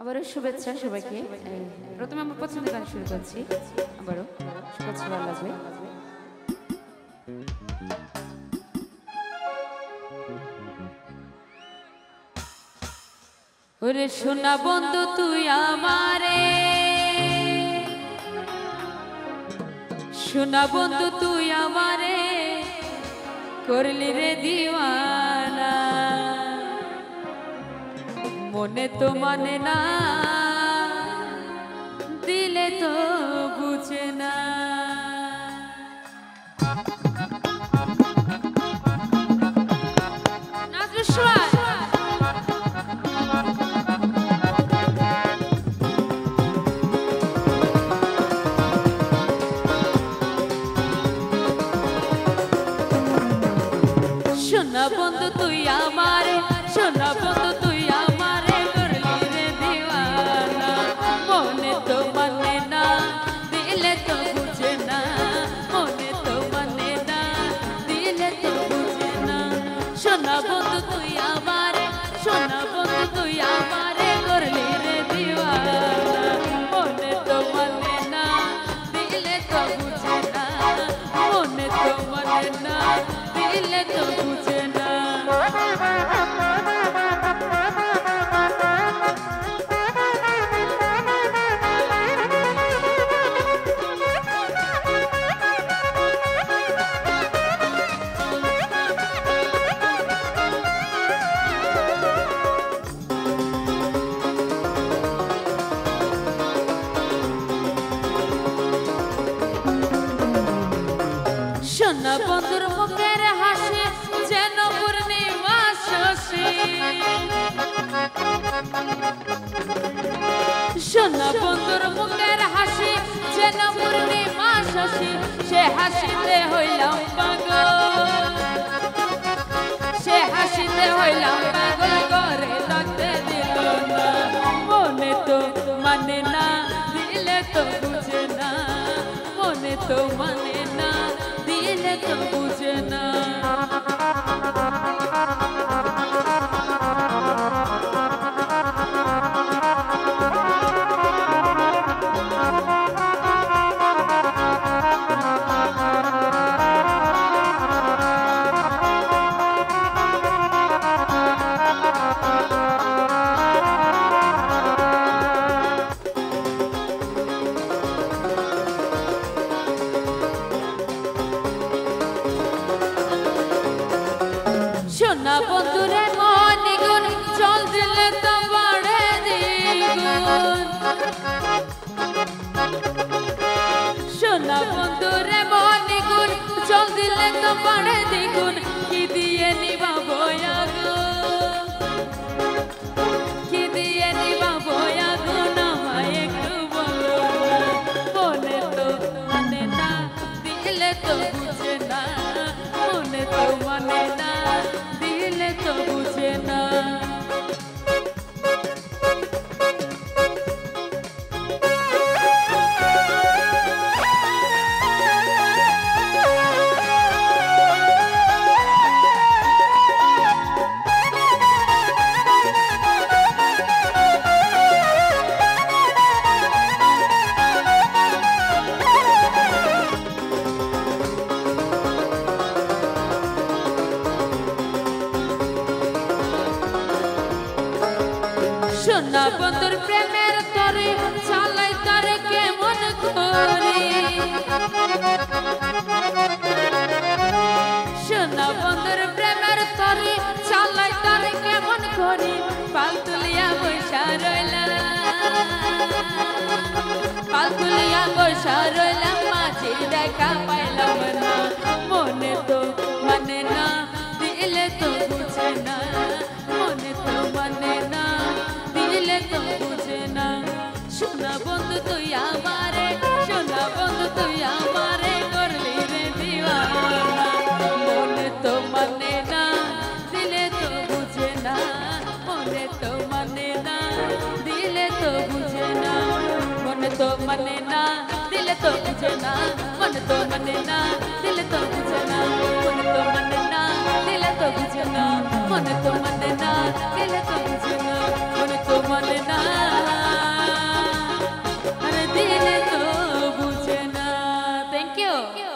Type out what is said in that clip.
আবারও শুভেচ্ছা সবাইকে। প্রথমে আমার পছন্দের গান শুরু করছি, আবারও শুভেচ্ছা ভালো লাগবে। ওরে সোনা বন্ধু তুই আমারে, সোনা বন্ধু তুই আমারে করলি রে দিওয়ানা, মনে তো মানে না দিলে তো বুঝে না। সোনা বন্ধু তুই আমারে, সোনা বন্ধু তুই আমারে করলি রে দিওয়ানা, মনে তো মানে না দিলে তো বুঝে না, মনে তো মানে না দিলে তো বুঝে না। সোনা বন্ধু তুই আমারে, সোনা বন্ধু তুই আমারে করলি রে দিওয়ানা, মনে তো মানে না দিলে তো বুঝে না, মনে তো মানে না দিলে তো বুঝে না। সোনা বন্ধুর মুখের হাসি যেন পূর্ণিমা শশী, সোনা বন্ধুর মুখের হাসি যেন পূর্ণিমা শশী, সে হাসিতে হইলাম পাগল, সে হাসিতে হইলাম পাগল, করে থাকতে দিল না, মনে তো মানে না দিলে তো বুঝে না, মনে তো মানে না দিলে তো বুঝে না। সোনা বন্ধুরে মনি গুণ চল দিলে তো বাড়ে দ্বিগুণ, সোনা বন্ধুরে মনি গুণ চল দিলে তো বাড়ে দ্বিগুণ, কি দিয়ে নিবাবো আগুন, কি দিয়ে নিবাবো আগুন আমায় একটু বলো না, মনে তো মানে না দিলে তো বুঝে না, মনে তো মানে না দিলে তো বুঝে না। সোনা বন্ধুর প্রেমের তরে চালাই তারে কেমন করি, সোনা বন্ধুর প্রেমের তরে চালাই তারে কেমন করি, পাল তুলিয়া বৈশা রইলাম, পাল তুলিয়া বৈশা রইলাম, মাঝির দেখা পাইলাম না, মনে তো মানে না দিলে তো বুঝে না, মনে তো মানে না দিলে তো বুঝে না। সোনা বন্ধু তুই আমারে, সোনা বন্ধু তুই আমারে করলি রে দিওয়ানা, মনে তো মানে না দিলে তো বুঝে না, মনে তো মানে না দিলে তো বুঝে না, মনে তো মানে না দিলে তো বুঝে না, মনে তো মানে না দিলে তো বুঝে না, মনে তো মানে না দিলে তো বুঝে না, মনে তো মানে না দিলে তো বুঝে না, মনে তো মানে না। কেউ